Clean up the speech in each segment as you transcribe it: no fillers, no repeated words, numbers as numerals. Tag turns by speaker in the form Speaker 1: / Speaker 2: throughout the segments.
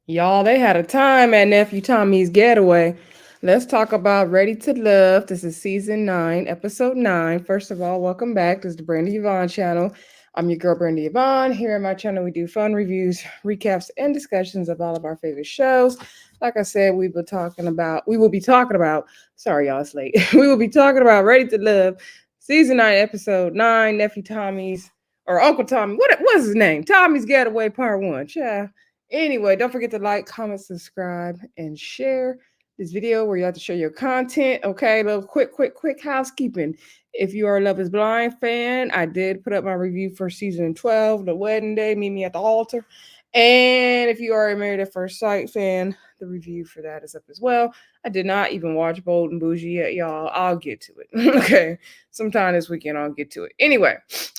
Speaker 1: Y'all, they had a time at Nephew Tommy's Getaway. Let's talk about Ready to Love. This is season 9, episode 9. First of all, welcome back. This is the Brandy Yvonne channel. I'm your girl, Brandy Yvonne. Here on my channel, we do fun reviews, recaps, and discussions of all of our favorite shows. Like I said, we will be talking about, sorry, y'all, it's late. We will be talking about Ready to Love, season 9, episode 9, Nephew Tommy's, or Uncle Tommy. What's his name? Tommy's Getaway, part 1. Child. Anyway, don't forget to like, comment, subscribe, and share this video where you have to share your content. Okay, a little quick housekeeping. If you are a Love is Blind fan, I did put up my review for season 12, the wedding day, meet me at the altar. And if you are a Married at First Sight fan, the review for that is up as well. I did not even watch Bold and Bougie yet, y'all. I'll get to it. Okay, sometime this weekend I'll get to it. Anyway,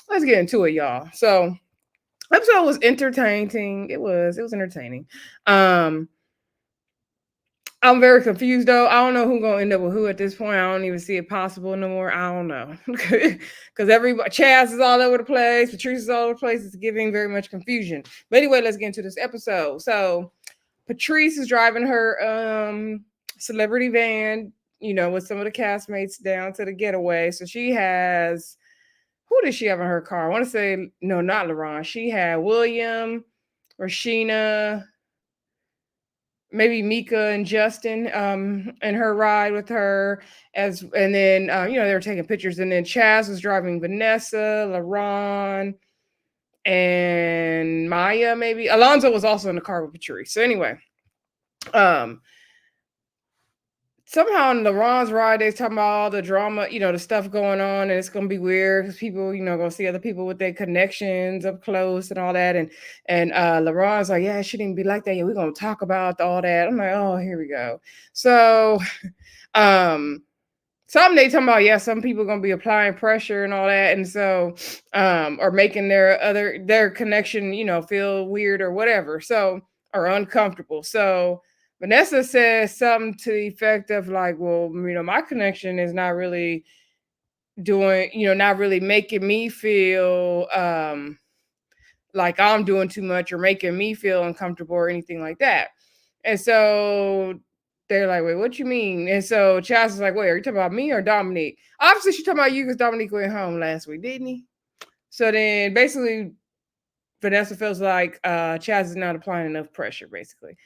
Speaker 1: let's get into it, y'all. So episode was entertaining. It was entertaining. Um, I'm very confused though. I don't know who's gonna end up with who at this point. I don't even see it possible no more. I don't know because everybody Chaz is all over the place. Patrice is all over the place. It's giving very much confusion. But anyway, let's get into this episode. So Patrice is driving her celebrity van, with some of the castmates down to the getaway. So she has who did she have in her car? I want to say no, not Laron. She had William, Rashina, maybe Mika and Justin in her ride with her and then they were taking pictures and then Chaz was driving Vanessa, Laron, and Maya maybe. Alonzo was also in the car with Patrice. So anyway, um somehow in LeBron's ride, they talking about all the drama, the stuff going on, and it's gonna be weird because people, gonna see other people with their connections up close and all that. And LeBron's like, yeah, it shouldn't even be like that. Yeah, we're gonna talk about all that. I'm like, oh, here we go. So, um, some they talking about, yeah, some people gonna be applying pressure and all that, and so, or making their connection, feel weird or whatever. So or uncomfortable. So Vanessa says something to the effect of like, well, my connection is not really doing, not really making me feel like I'm doing too much or making me feel uncomfortable or anything like that. And so they're like, wait, what you mean? And so Chaz is like, wait, are you talking about me or Dominique? Obviously, she's talking about you because Dominique went home last week, didn't he? So then basically Vanessa feels like Chaz is not applying enough pressure, basically.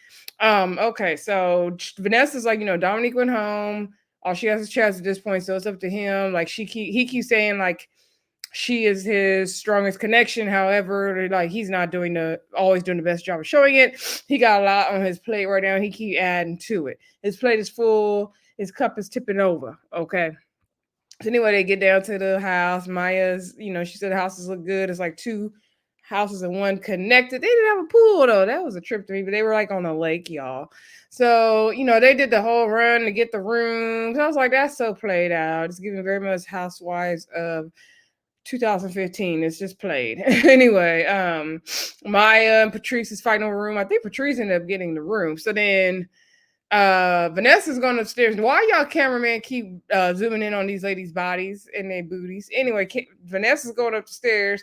Speaker 1: Okay, so Vanessa's like, Dominique went home. All she has is Chaz at this point, so it's up to him. Like he keeps saying like she is his strongest connection. However, like he's not always doing the best job of showing it. He got a lot on his plate right now. He keep adding to it. His plate is full. His cup is tipping over. Okay. So anyway, they get down to the house. Maya's, she said the houses look good. It's like two houses and one connected. They didn't have a pool though. That was a trip to me, but they were like on a lake, y'all. So, they did the whole run to get the rooms. I was like, that's so played out. It's giving very much Housewives of 2015. It's just played. Anyway, Maya and Patrice is fighting over a room. I think Patrice ended up getting the room. So then Vanessa's going upstairs. Why y'all cameraman keep zooming in on these ladies' bodies and their booties? Anyway, Vanessa's going upstairs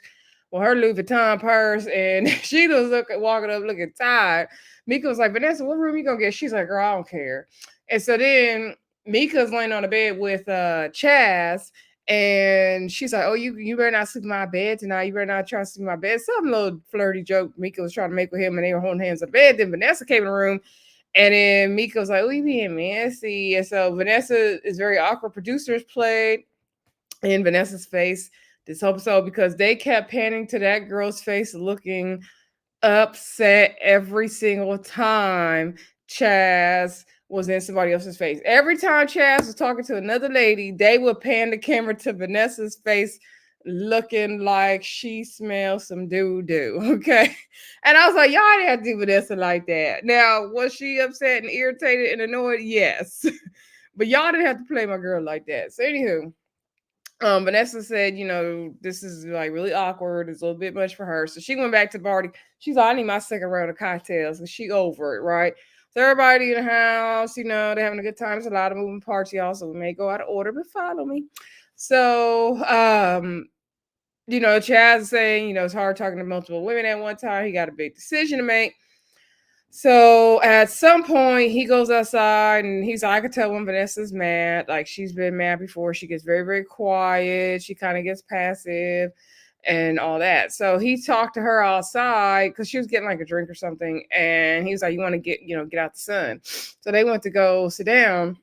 Speaker 1: with her Louis Vuitton purse, and she was walking up looking tired. Mika was like, Vanessa, what room you gonna get? She's like, girl, I don't care. And so then Mika's laying on the bed with Chaz, and she's like, oh, you better not sleep in my bed tonight. You better not try to sleep in my bed. Some little flirty joke Mika was trying to make with him, and they were holding hands on the bed. Then Vanessa came in the room, and then Mika was like, we being messy. And so Vanessa is very awkward. Producers played in Vanessa's face this episode because they kept panning to that girl's face looking upset every single time Chaz was in somebody else's face. Every time Chaz was talking to another lady, they would pan the camera to Vanessa's face looking like she smells some doo-doo. Okay. And I was like, y'all didn't have to do Vanessa like that. Now, was she upset and irritated and annoyed? Yes. But y'all didn't have to play my girl like that. So anywho, Vanessa said, this is like really awkward. It's a little bit much for her. So she went back to the party. She's like, I need my second round of cocktails. And she over it, right? So everybody in the house, they're having a good time. There's a lot of moving parts, y'all. So we may go out of order, but follow me. So, Chaz is saying, it's hard talking to multiple women at one time. He got a big decision to make. So at some point, he goes outside and he's like, I could tell when Vanessa's mad. Like she's been mad before. She gets very, very quiet. She kind of gets passive and all that. So he talked to her outside because she was getting like a drink or something. And he was like, you want to get out the sun. So they went to go sit down.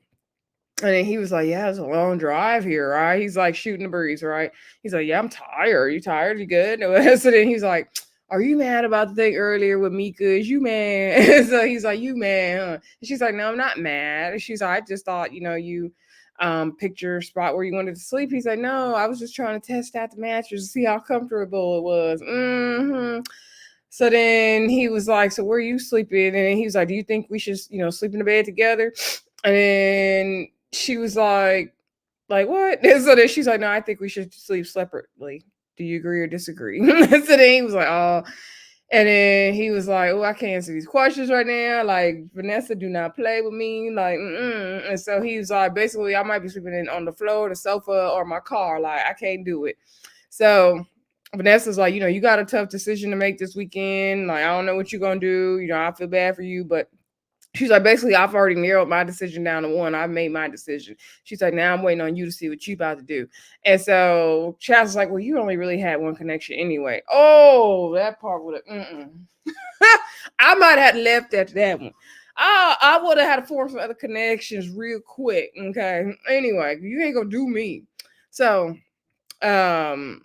Speaker 1: And then he was like, yeah, it's a long drive here, right? He's like shooting the breeze, right? He's like, yeah, I'm tired. You tired? You good? So then he's like, are you mad about the thing earlier with Mika? Is you mad? So he's like, you mad, huh? And she's like, no, I'm not mad. And she's like, I just thought, you picked your spot where you wanted to sleep. He's like, no, I was just trying to test out the mattress to see how comfortable it was. So then he was like, so where are you sleeping? And then he was like, do you think we should, sleep in the bed together? And then she was like what? And so then she's like, no, I think we should sleep separately. Do you agree or disagree? So then he was like, oh. And then he was like, oh, I can't answer these questions right now. Like, Vanessa, do not play with me. Like, mm-mm. And so he was like, basically, I might be sleeping on the floor, the sofa, or my car. Like, I can't do it. So Vanessa's like, you got a tough decision to make this weekend. Like, I don't know what you're going to do. I feel bad for you, but she's like, basically, I've already narrowed my decision down to one. I've made my decision. She's like, now I'm waiting on you to see what you about to do. And so Chaz was like, well, you only really had one connection anyway. Oh, that part would have, I might have left after that one. I would have had to form some other connections real quick. Okay. Anyway, you ain't gonna do me. So, um,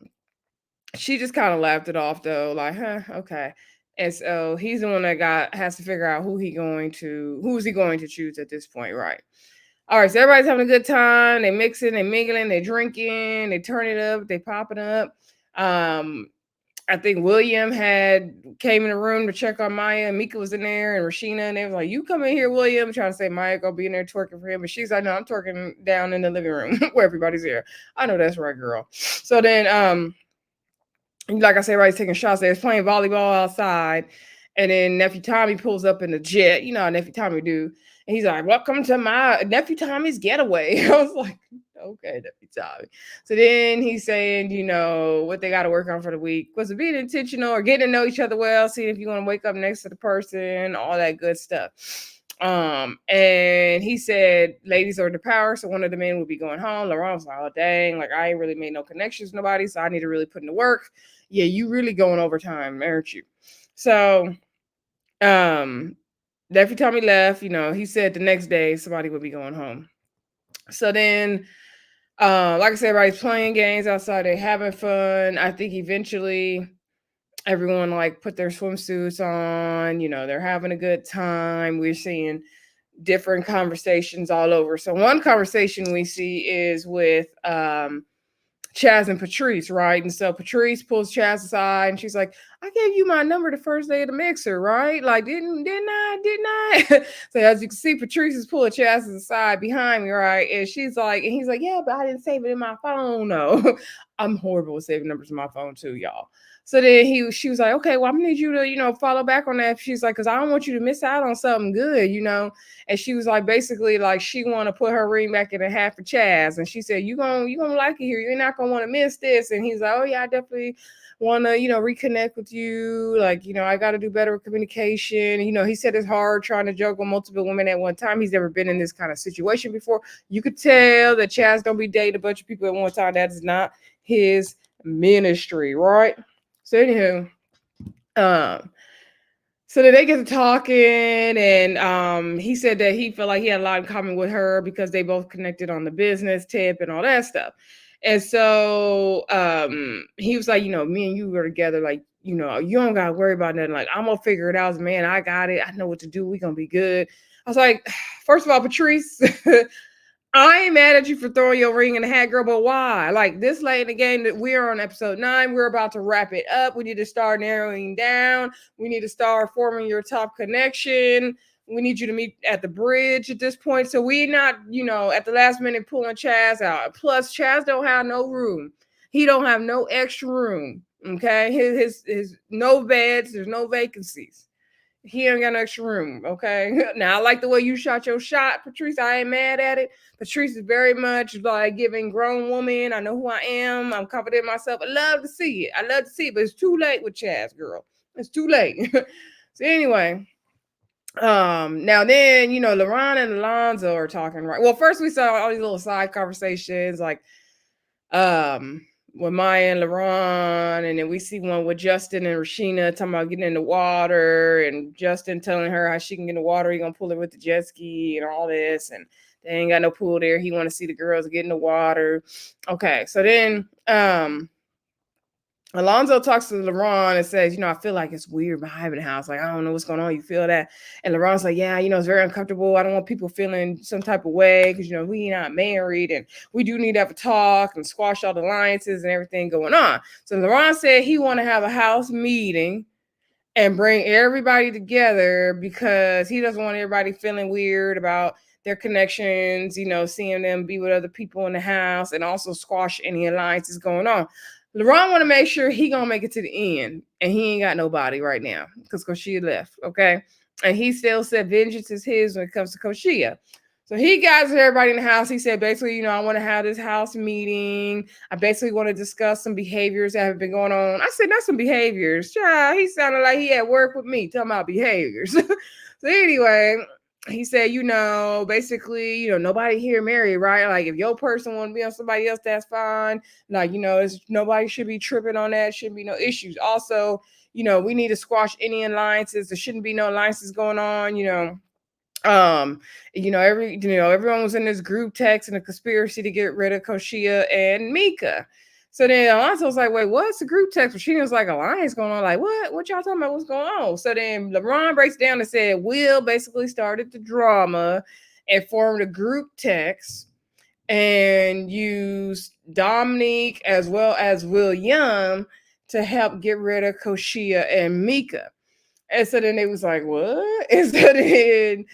Speaker 1: she just kind of laughed it off though, like, huh, okay. And so he's the one that has to figure out who's he going to choose at this point, right? All right, so everybody's having a good time. They mixing, they mingling, they drinking, they turn it up, they popping up. I think William had came in the room to check on Maya, and Mika was in there, and Rashina, and they was like, "You come in here, William," trying to say Maya gonna be in there twerking for him, but she's like, "No, I'm twerking down in the living room where everybody's here." I know that's right, girl. So then, like I said, everybody's taking shots. They was playing volleyball outside, and then nephew Tommy pulls up in the jet. You know how nephew Tommy do, and he's like, "Welcome to my nephew Tommy's getaway." I was like, "Okay, nephew Tommy." So then he's saying, what they got to work on for the week was it being intentional or getting to know each other well, seeing if you want to wake up next to the person, all that good stuff. And he said ladies are the power, so one of the men would be going home. Laron was like, oh dang, like I ain't really made no connections with nobody, so I need to really put in the work. Yeah, you really going overtime, aren't you? So every time he left, he said the next day somebody would be going home. So then like I said, everybody's playing games outside, they having fun. I think eventually everyone like put their swimsuits on, they're having a good time. We're seeing different conversations all over. So one conversation we see is with Chaz and Patrice, right? And so Patrice pulls Chaz aside and she's like, I gave you my number the first day of the mixer, right? Like, didn't I? So as you can see, Patrice is pulling Chaz aside behind me, right? And she's like, and he's like, yeah, but I didn't save it in my phone. No. I'm horrible with saving numbers in my phone too, y'all. So then she was like, okay, well, I'm gonna need you to, follow back on that. She's like, because I don't want you to miss out on something good, And she was like, basically, like she want to put her ring back in the hat for Chaz, and she said, you gonna like it here. You're not gonna want to miss this. And he's like, oh yeah, I definitely want to, reconnect with you. Like, I got to do better with communication. He said it's hard trying to juggle multiple women at one time. He's never been in this kind of situation before. You could tell that Chaz don't be dating a bunch of people at one time. That is not his ministry, right? So anywho, so then they get to talking, and he said that he felt like he had a lot in common with her because they both connected on the business tip and all that stuff. And so he was like, me and you were together, like, you don't gotta worry about nothing. Like, I'm gonna figure it out. Man, I got it. I know what to do. We're gonna be good. I was like, first of all, Patrice, I ain't mad at you for throwing your ring in the hat, girl, but why? Like this late in the game, that we're on episode 9, we're about to wrap it up. We need to start narrowing down. We need to start forming your top connection. We need you to meet at the bridge at this point. So we not, at the last minute pulling Chaz out. Plus, Chaz don't have no room. He don't have no extra room. Okay, his no beds. There's no vacancies. He ain't got no extra room, okay? Now, I like the way you shot your shot, Patrice. I ain't mad at it. Patrice is very much like giving grown woman, I know who I am. I'm confident in myself. I love to see it. But it's too late with Chaz, girl. It's too late. So anyway, Now then, Laron and Alonzo are talking, right? Well, first we saw all these little side conversations, like um with Maya and Laron, and then we see one with Justin and Rashina talking about getting in the water, and Justin telling her how she can get in the water, he gonna pull her with the jet ski and all this, and they ain't got no pool there. He want to see the girls get in the water. Okay, so then Alonzo talks to LaRon and says, I feel like it's weird behind the house. Like, I don't know what's going on. You feel that? And LaRon's like, yeah, it's very uncomfortable. I don't want people feeling some type of way because, we not married and we do need to have a talk and squash all the alliances and everything going on. So LaRon said he want to have a house meeting and bring everybody together because he doesn't want everybody feeling weird about their connections, seeing them be with other people in the house, and also squash any alliances going on. LeBron want to make sure he gonna make it to the end, and he ain't got nobody right now because Koshia left, okay? And he still said vengeance is his when it comes to Koshia. So he gathered everybody in the house. He said, basically, I want to have this house meeting. I basically want to discuss some behaviors that have been going on. I said, not some behaviors. Child, he sounded like he had work with me talking about behaviors. So anyway, he said, basically, nobody here married, right? Like, if your person want to be on somebody else, that's fine. Like, nobody should be tripping on that. Shouldn't be no issues. Also, we need to squash any alliances. There shouldn't be no alliances going on, everyone was in this group text and a conspiracy to get rid of Koshia and Mika. So then Alonso was like, wait, what's the group text? She was like, alliance going on. Like, what y'all talking about? What's going on? So then LeBron breaks down and said, Will basically started the drama and formed a group text and used Dominique as well as William to help get rid of Koshia and Mika. And so then they was like, what? And so then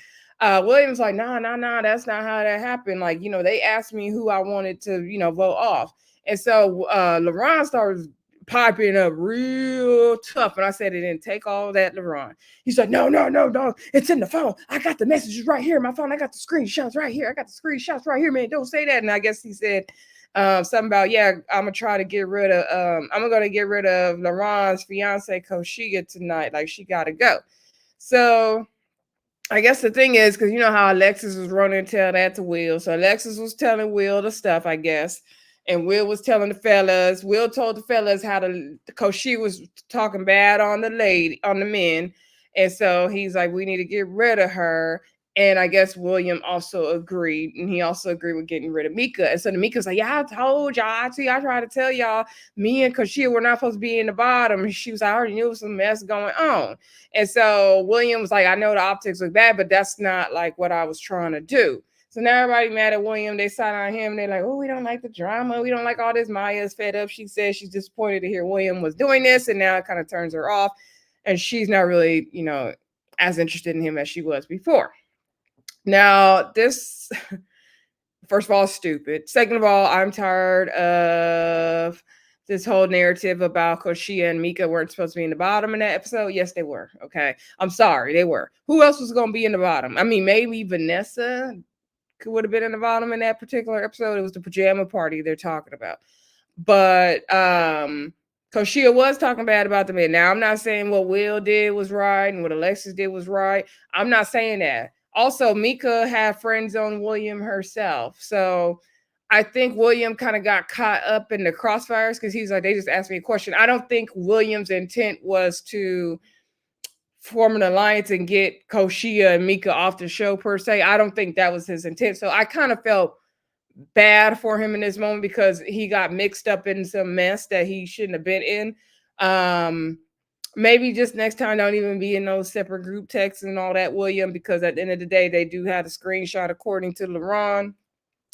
Speaker 1: William's like, nah, that's not how that happened. Like, they asked me who I wanted to, vote off. And so LeBron started piping up real tough. And I said, it didn't take all that, LeBron. He's like, no, it's in the phone. I got the messages right here in my phone. I got the screenshots right here. Man. Don't say that. And I guess he said something about, I'm gonna try to get rid of I'm gonna get rid of LaRon's fiance Koshia tonight. Like, she gotta go. So I guess the thing is, because you know how Alexis was running and tell that to Will. So Alexis was telling Will the stuff, I guess. And Will was telling the fellas. Will told the fellas how the Koshia was talking bad on the men. And so he's like, we need to get rid of her. And I guess William also agreed. And he also agreed with getting rid of Mika. And so the Mika's like, yeah, I told y'all. I tried to tell y'all, me and Koshia were not supposed to be in the bottom. And she was like, I already knew there was some mess going on. And so William was like, I know the optics look bad, but that's not like what I was trying to do. So now everybody mad at William. They side on him. And they're like, oh, we don't like the drama. We don't like all this. Maya's fed up. She says she's disappointed to hear William was doing this. And now it kind of turns her off. And she's not really, as interested in him as she was before. Now, this, first of all, is stupid. Second of all, I'm tired of this whole narrative about Koshia and Mika weren't supposed to be in the bottom in that episode. Yes, they were. Okay. I'm sorry. They were. Who else was going to be in the bottom? I mean, maybe Vanessa would have been in the bottom in that particular episode. It was the pajama party they're talking about. But Koshia was talking bad about the men. Now, I'm not saying what Will did was right and what Alexis did was right. I'm not saying that. Also, Mika had friends on William herself. So I think William kind of got caught up in the crossfires because he's like, they just asked me a question. I don't think William's intent was to form an alliance and get Koshia and Mika off the show per se. I don't think that was his intent. So I kind of felt bad for him in this moment because he got mixed up in some mess that he shouldn't have been in. Maybe just next time don't even be in those separate group texts and all that, William, because at the end of the day, they do have a screenshot according to Laron.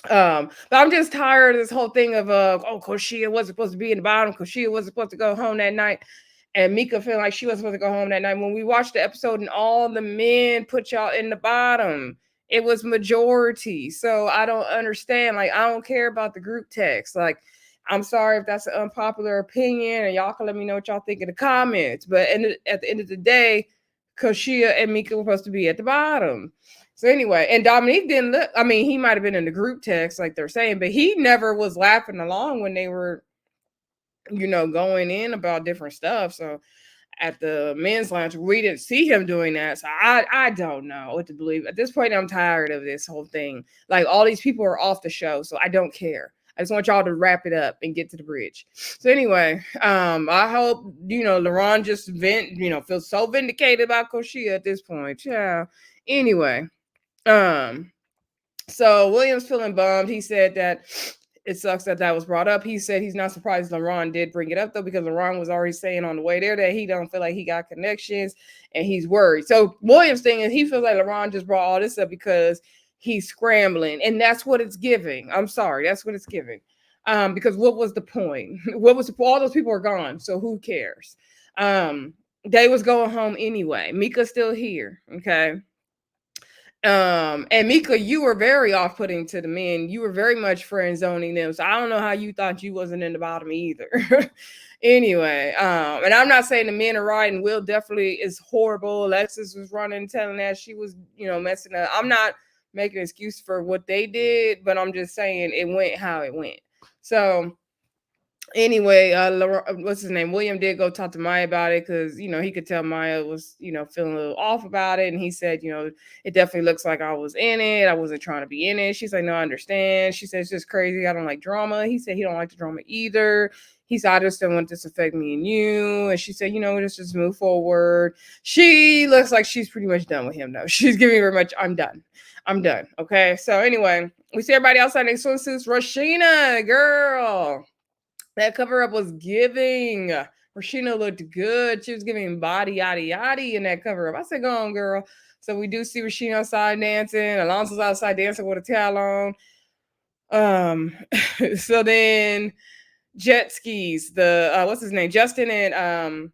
Speaker 1: But I'm just tired of this whole thing of Koshia wasn't supposed to be in the bottom. Koshia wasn't supposed to go home that night. And Mika feeling like she wasn't supposed to go home that night. When we watched the episode and all the men put y'all in the bottom, it was majority. So I don't understand. Like, I don't care about the group text. Like, I'm sorry if that's an unpopular opinion, and y'all can let me know what y'all think in the comments. But at the end of the day, Koshia and Mika were supposed to be at the bottom. So anyway, and Dominique didn't look, I mean, he might have been in the group text like they're saying, but he never was laughing along when they were, going in about different stuff. So at the men's lounge. We didn't see him doing that. So I don't know what to believe. At this point, I'm tired of this whole thing. Like all these people are off the show, so I don't care. I just want y'all to wrap it up and get to the bridge. So anyway, I hope, Laron just feels so vindicated about Koshia at this point. Yeah. Anyway, um, so William's feeling bummed. He said that it sucks that was brought up. He said he's not surprised Laron did bring it up though, because Laron was already saying on the way there that he don't feel like he got connections and he's worried. So William's thing is he feels like Laron just brought all this up because he's scrambling, and that's what it's giving. I'm sorry, that's what it's giving. Because what was the point? All those people are gone, so who cares? They was going home anyway. Mika's still here, okay? And Mika, you were very off-putting to the men. You were very much friend zoning them. So I don't know how you thought you wasn't in the bottom either. Anyway, and I'm not saying the men are right, and Will definitely is horrible. Alexis was running, telling that she was, messing up. I'm not making an excuse for what they did, but I'm just saying it went how it went. So anyway, what's his name? William did go talk to Maya about it because he could tell Maya was feeling a little off about it, and he said it definitely looks like I was in it. I wasn't trying to be in it. She's like, no, I understand. She said it's just crazy. I don't like drama. He said he don't like the drama either. He said I just don't want this to affect me and you. And she said let's just move forward. She looks like she's pretty much done with him though. She's giving very much I'm done. Okay. So anyway, we see everybody outside in swimsuits. Rashina, girl. That cover up was giving. Rashina looked good. She was giving body yaddy yaddy in that cover up. I said, go on, girl. So we do see Rashina outside dancing. Alonso's outside dancing with a towel on. So then jet skis. The what's his name? Justin and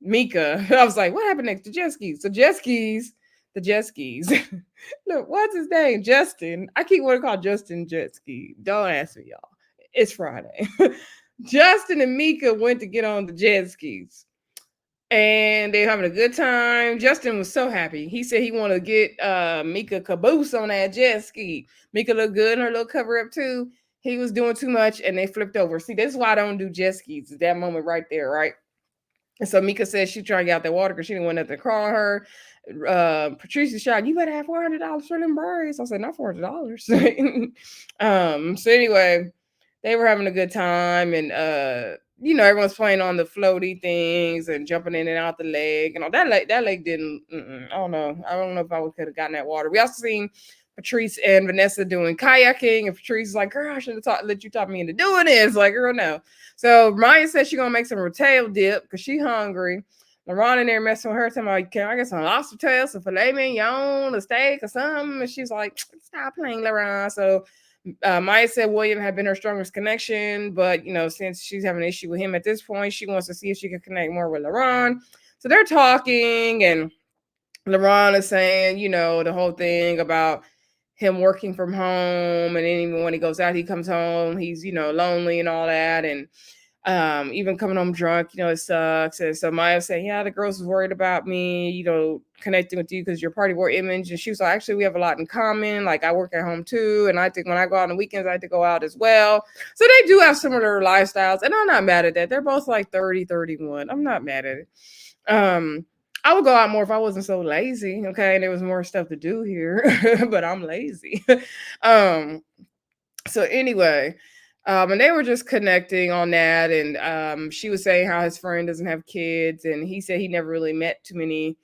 Speaker 1: Mika. I was like, what happened next to jet skis? So jet skis. The jet skis. Look, what's his name? Justin. I keep wanting to call Justin jet ski. Don't ask me, y'all. It's Friday. Justin and Mika went to get on the jet skis, and they're having a good time. Justin was so happy. He said he wanted to get Mika caboose on that jet ski. Mika looked good in her little cover up too. He was doing too much, and they flipped over. See, this is why I don't do jet skis. That moment right there, right? And so Mika said she tried to get out that water because she didn't want nothing to crawl on her. Patrice shot, you better have $400 for them braids. I said, not $400. So anyway, they were having a good time, and everyone's playing on the floaty things and jumping in and out the lake and all that. Lake didn't. I don't know if I could have gotten that water. We also seen Patrice and Vanessa doing kayaking, and Patrice is like, girl, I should have let you talk me into doing this. Like, girl, no. So Maya said she's gonna make some tail dip because she's hungry. Laron in there messing with her, talking about, can I get some lobster tail, some filet mignon, a steak or something? And she's like, stop playing, Laron. So Maya said William had been her strongest connection, but since she's having an issue with him at this point, she wants to see if she can connect more with Laron. So they're talking, and Laron is saying, the whole thing about him working from home, and then even when he goes out, he comes home, he's lonely and all that, and even coming home drunk, it sucks. And so Maya said, yeah, the girls was worried about me, connecting with you because your party wore image. And she was like, actually, we have a lot in common. Like, I work at home too. And I think when I go out on the weekends, I have to go out as well. So they do have similar lifestyles. And I'm not mad at that. They're both like 30, 31. I'm not mad at it. I would go out more if I wasn't so lazy. Okay. And there was more stuff to do here, but I'm lazy. So anyway, and they were just connecting on that, and she was saying how his friend doesn't have kids, and he said he never really met too many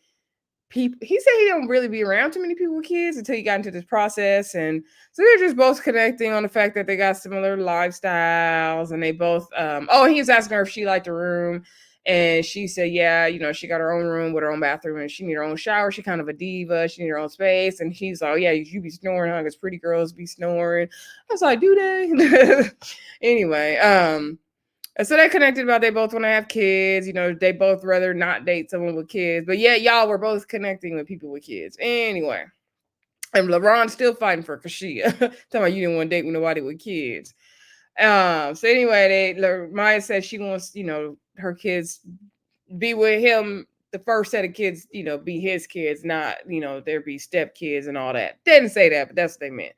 Speaker 1: people. He said he don't really be around too many people with kids until he got into this process, and so they're just both connecting on the fact that they got similar lifestyles, and they both. He was asking her if she liked the room. And she said, yeah, she got her own room with her own bathroom, and she need her own shower. She kind of a diva. She need her own space. And he's like, oh, yeah, you be snoring, huh? Because pretty girls be snoring. I was like, do they? Anyway, so they connected about they both want to have kids. They both rather not date someone with kids. But yeah, y'all were both connecting with people with kids. Anyway, and LeBron's still fighting for Kashia. Talking about you didn't want to date with nobody with kids. So anyway, Maya said she wants, her kids be with him, the first set of kids, be his kids, not, there be step kids and all that. They didn't say that, but that's what they meant.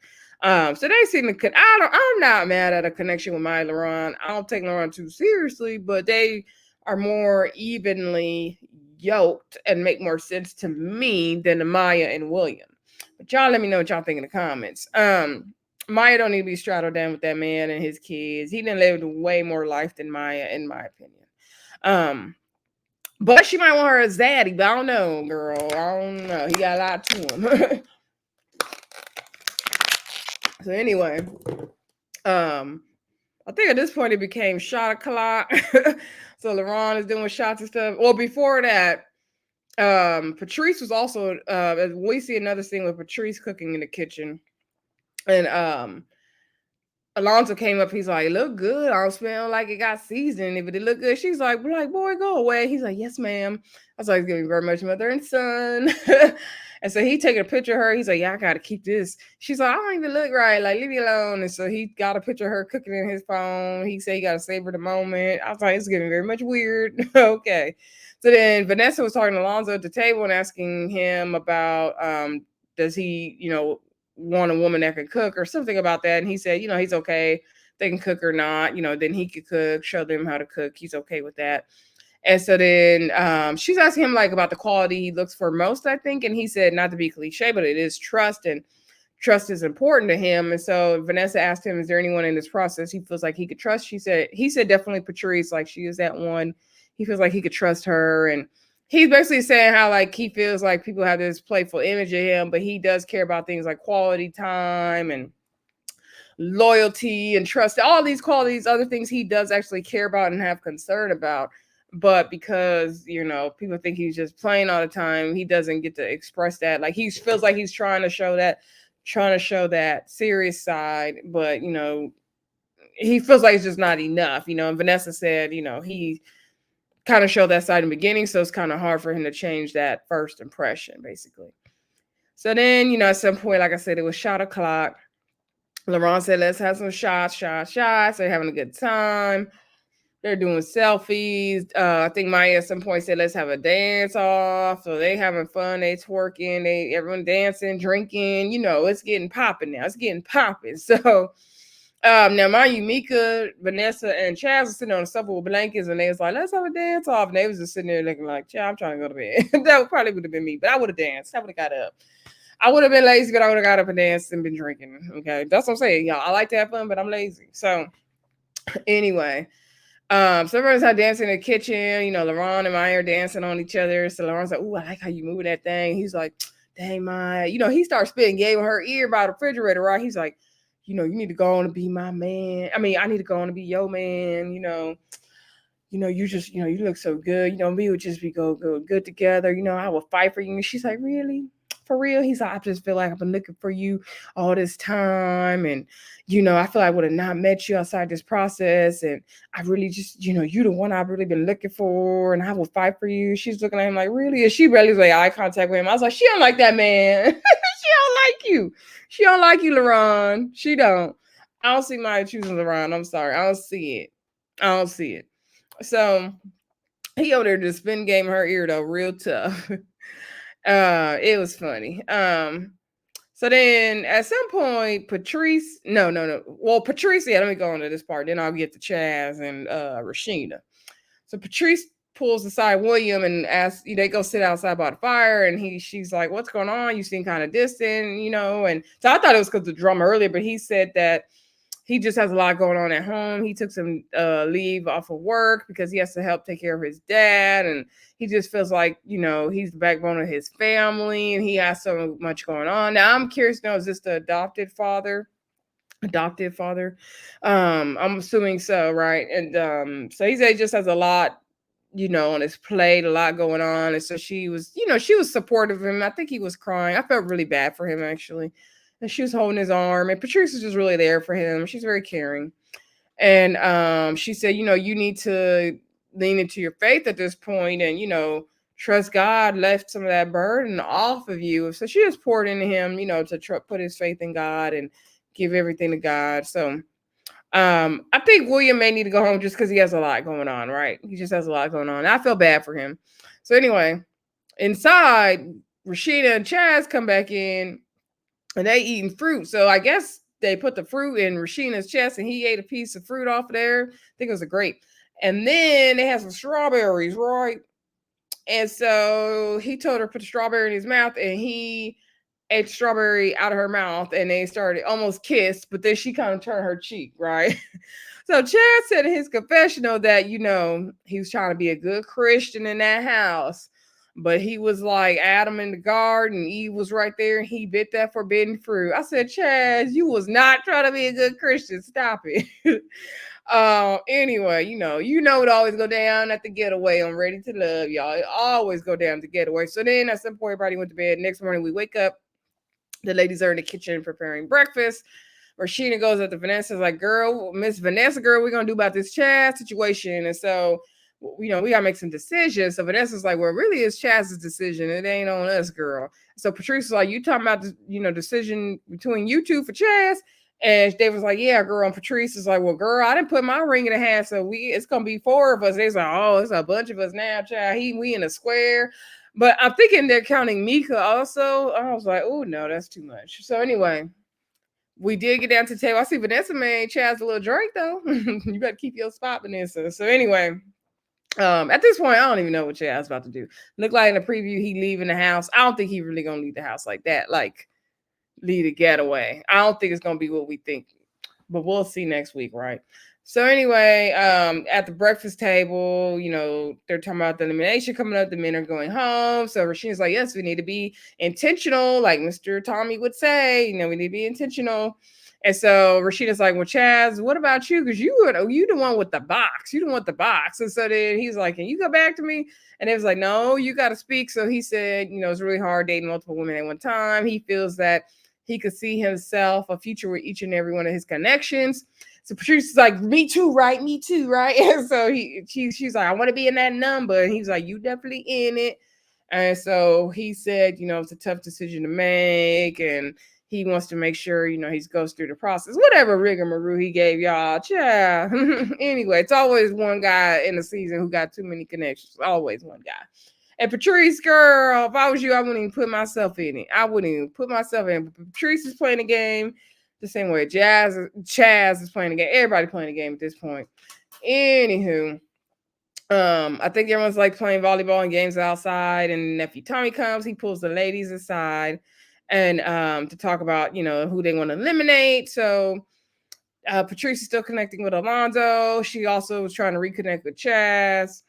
Speaker 1: So they seem to, I'm not mad at a connection with Maya Laron. I don't take Laron too seriously, but they are more evenly yoked and make more sense to me than the Maya and William. But y'all let me know what y'all think in the comments. Maya don't need to be straddled down with that man and his kids. He done lived way more life than Maya, in my opinion. But she might want her as zaddy, but I don't know, girl. I don't know. He got a lot to him. So anyway, I think at this point it became shot o'clock. So Laron is doing shots and stuff. Well, before that, Patrice was also we see another scene with Patrice cooking in the kitchen. And Alonzo came up, he's like, look good. I don't smell like it got seasoned. If it look good, she's like, boy, go away. He's like, yes, ma'am. I was like, giving very much mother and son. And so he taking a picture of her. He's like, yeah, I gotta keep this. She's like, I don't even look right. Like, leave me alone. And so he got a picture of her cooking in his phone. He said he gotta savor the moment. I was like, it's getting very much weird. Okay. So then Vanessa was talking to Alonzo at the table and asking him about does he, want a woman that can cook or something about that. And he said, he's okay. They can cook or not, then he could cook, show them how to cook. He's okay with that. And so then she's asking him like about the quality he looks for most, I think. And he said, not to be cliche, but it is trust, and trust is important to him. And so Vanessa asked him, is there anyone in this process he feels like he could trust? He said definitely Patrice, like she is that one. He feels like he could trust her. And he's basically saying how like he feels like people have this playful image of him, but he does care about things like quality time and loyalty and trust, all these qualities, other things he does actually care about and have concern about. But because people think he's just playing all the time, he doesn't get to express that. Like he feels like he's trying to show that serious side, but he feels like it's just not enough. And Vanessa said he kind of showed that side in the beginning, so it's kind of hard for him to change that first impression, basically. So then, at some point, like I said, it was shot o'clock. Laron said, let's have some shots. They're having a good time. They're doing selfies. I think Maya at some point said, let's have a dance off. So they having fun. They twerking. Everyone dancing, drinking. It's getting popping now. It's getting popping. So now mind you, Mika, Vanessa, and Chaz was sitting on a sofa with blankets, and they was like, let's have a dance off. And they was just sitting there looking like, I'm trying to go to bed. That probably would have been me, but I would have danced. I would have got up. I would have been lazy, but I would have got up and danced and been drinking. Okay. That's what I'm saying, y'all. I like to have fun, but I'm lazy. So anyway, so everyone's out dancing in the kitchen. Laron and Maya are dancing on each other. So Laron's like, ooh, I like how you move that thing. He's like, dang, Maya. He starts spitting game in her ear by the refrigerator, right? He's like, you need to go on and be my man. I mean, I need to go on and be your man. You just, you look so good. We would just be go good together. I will fight for you. And she's like, really? For real? He's like, I just feel like I've been looking for you all this time. And, I feel like I would have not met you outside this process. And I really just, you're the one I've really been looking for. And I will fight for you. She's looking at him like, really? And she barely like eye contact with him. I was like, she don't like that man. She don't like you. She don't like you, Laron. She don't. I don't see Maya choosing Laron. I'm sorry. I don't see it. So he over there just spin game her ear though, real tough. It was funny. So then at some point, Patrice, no. Well, Patrice, yeah, let me go on to this part. Then I'll get to Chaz and Rashida. So Patrice pulls aside William and asks, they go sit outside by the fire, and she's like, what's going on? You seem kind of distant, and so I thought it was because of the drama earlier, but he said that he just has a lot going on at home. He took some leave off of work because he has to help take care of his dad. And he just feels like, he's the backbone of his family and he has so much going on. Now, I'm curious to know, is this the adopted father? I'm assuming so, right? And so he said he just has a lot, on his plate, a lot going on. And so she was supportive of him. I think he was crying. I felt really bad for him, actually. And she was holding his arm, and Patrice is just really there for him. She's very caring. And she said, you need to lean into your faith at this point and, trust God, left some of that burden off of you. So she just poured into him, to put his faith in God and give everything to God. So I think William may need to go home just because he has a lot going on, right? He just has a lot going on. I feel bad for him. So anyway, inside, Rashida and Chaz come back in and they eating fruit. So I guess they put the fruit in Rashina's chest and he ate a piece of fruit off of there. I think it was a grape. And then they had some strawberries, right? And so he told her to put the strawberry in his mouth, and he ate the strawberry out of her mouth, and they started almost kissed, but then she kind of turned her cheek, right? So Chad said in his confessional that, he was trying to be a good Christian in that house. But he was like Adam in the garden, Eve was right there, and he bit that forbidden fruit. I said, Chaz, you was not trying to be a good Christian. Stop it. Anyway, it always go down at the Getaway. I'm ready to love y'all. It always go down at the Getaway. So then at some point, everybody went to bed. Next morning, we wake up. The ladies are in the kitchen preparing breakfast. Rashida goes up to Vanessa's like, girl, Miss Vanessa, girl, we're gonna do about this Chaz situation. And so, we gotta make some decisions. So Vanessa's like, well, really it's Chaz's decision. It ain't on us, girl. So Patrice is like, you talking about the, decision between you two for Chaz? And Dave was like, yeah, girl. And Patrice is like, well, girl, I didn't put my ring in the hat, so it's gonna be 4 of us. They're like, oh, it's a bunch of us now, child. We in a square. But I'm thinking they're counting Mika also. I was like, oh no, that's too much. So anyway, we did get down to the table. I see Vanessa made Chaz a little drink though. You better keep your spot, Vanessa. So anyway, at this point, I don't even know what Chaz about to do. Look like in the preview, he leaving the house. I don't think he really gonna leave the house like that. Like lead a getaway. I don't think it's gonna be what we think, but we'll see next week, right? So anyway, at the breakfast table, they're talking about the elimination coming up. The men are going home. So Rasheen's like, yes, we need to be intentional, like Mr. Tommy would say. We need to be intentional. And so Rasheda's like, well, Chaz, what about you? Because you the one with the box. You don't want the box. And so then he's like, can you go back to me? And it was like, no, you got to speak. So he said, it's really hard dating multiple women at one time. He feels that he could see himself a future with each and every one of his connections. So Patrice is like, me too, right? Me too, right? And so she's like, I want to be in that number. And he's like, you definitely in it. And so he said, it's a tough decision to make. And he wants to make sure, he goes through the process. Whatever rigmarole he gave y'all. Yeah. Anyway, it's always one guy in the season who got too many connections. Always one guy. And Patrice, girl, if I was you, I wouldn't even put myself in it. I wouldn't even put myself in. But Patrice is playing the game the same way Chaz is playing the game. Everybody playing the game at this point. Anywho, I think everyone's like playing volleyball and games outside. And nephew Tommy comes, he pulls the ladies aside and to talk about who they want to eliminate. So Patrice is still connecting with Alonzo. She also was trying to reconnect with Chaz.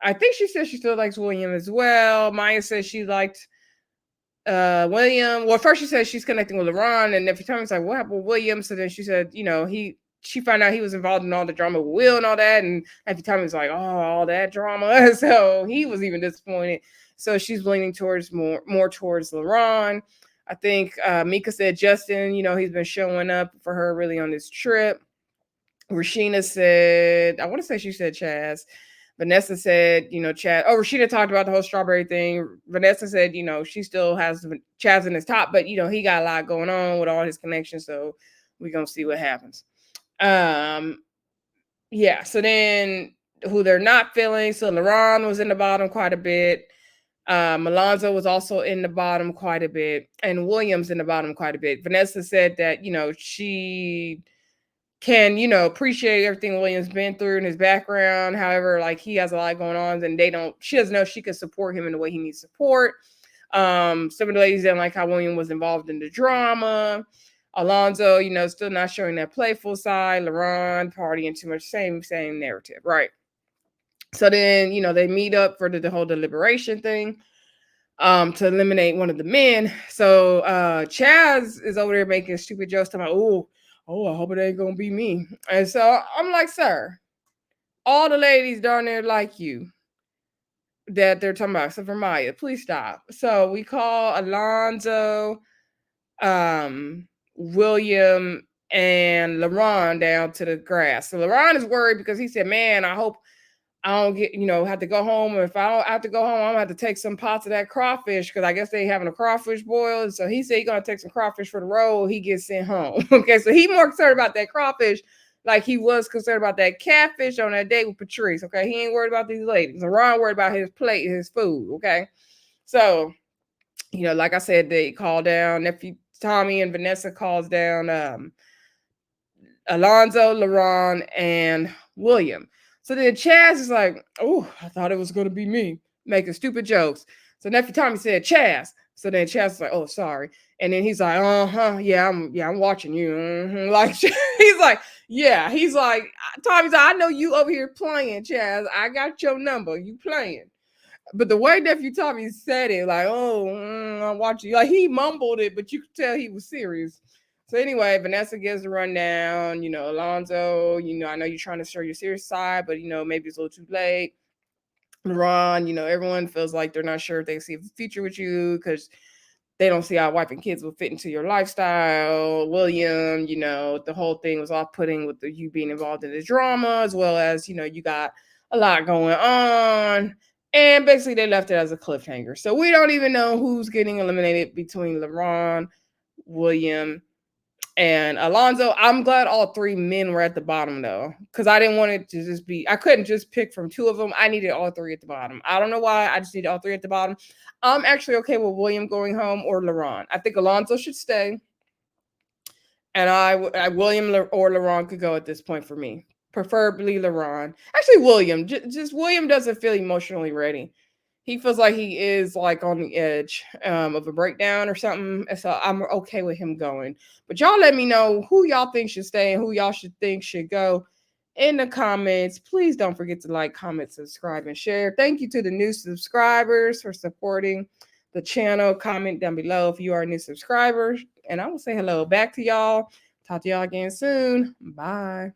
Speaker 1: I think she said she still likes William as well. Maya says she liked William. Well, first she said she's connecting with Laron, and then for Tommy's like, what happened with William? So then she said, she found out he was involved in all the drama with Will and all that, and every time he was like, oh, all that drama. So he was even disappointed. So she's leaning towards more towards Laron. I think Mika said Justin, he's been showing up for her really on this trip. Rashina said, I want to say she said Chaz. Vanessa said, Chaz. Oh, Rashida talked about the whole strawberry thing. Vanessa said, she still has Chaz in his top, but he got a lot going on with all his connections. So we're gonna see what happens. Yeah. So then who they're not feeling. So Laron was in the bottom quite a bit. Alonzo was also in the bottom quite a bit, and Williams in the bottom quite a bit. Vanessa said that she can appreciate everything Williams been through in his background. However, like he has a lot going on, and she doesn't know if she can support him in the way he needs support. Some of the ladies didn't like how William was involved in the drama. Alonzo, still not showing that playful side. Laron partying too much. Same narrative, right? So then, they meet up for the whole deliberation thing. To eliminate one of the men. So Chaz is over there making stupid jokes talking about, oh, I hope it ain't gonna be me. And so I'm like, sir, all the ladies down there like you that they're talking about, except for Maya, please stop. So we call Alonzo, William, and Laron down to the grass. So Laron is worried because he said, man, I hope I don't get, have to go home. If I don't have to go home, I'm gonna have to take some pots of that crawfish because I guess they having a crawfish boil. So he said he's gonna take some crawfish for the road. He gets sent home. Okay, so he more concerned about that crawfish, like he was concerned about that catfish on that date with Patrice. Okay, he ain't worried about these ladies. Ron worried about his plate, his food. Okay, so like I said, they call down nephew Tommy and Vanessa calls down Alonzo, Laron, and William. So then Chaz is like, oh, I thought it was going to be me. making stupid jokes. So nephew Tommy said, Chaz. So then Chaz was like, oh, sorry. And then he's like, I'm watching you. Like he's like, yeah. He's like, Tommy's like, I know you over here playing, Chaz. I got your number. You playing. But the way nephew Tommy said it, like, oh, I'm watching you. Like he mumbled it, but you could tell he was serious. So anyway, Vanessa gives the rundown. Alonzo, I know you're trying to show your serious side, but maybe it's a little too late. Ron, everyone feels like they're not sure if they see a future with you because they don't see how wife and kids will fit into your lifestyle. William, the whole thing was off-putting with you being involved in the drama, as well as, you got a lot going on. And basically they left it as a cliffhanger. So we don't even know who's getting eliminated between Laron, William, and Alonzo. I'm glad all three men were at the bottom though, because I didn't want it to just be, I couldn't just pick from two of them. I needed all three at the bottom. I don't know why. I just needed all three at the bottom. I'm actually okay with William going home or Laron. I think Alonzo should stay. And William or Laron could go at this point for me. Preferably Laron. Actually, William. Just William doesn't feel emotionally ready. He feels like he is like on the edge of a breakdown or something. So I'm okay with him going. But y'all let me know who y'all think should stay and who y'all should think should go in the comments. Please don't forget to like, comment, subscribe, and share. Thank you to the new subscribers for supporting the channel. Comment down below if you are a new subscriber. And I will say hello back to y'all. Talk to y'all again soon. Bye.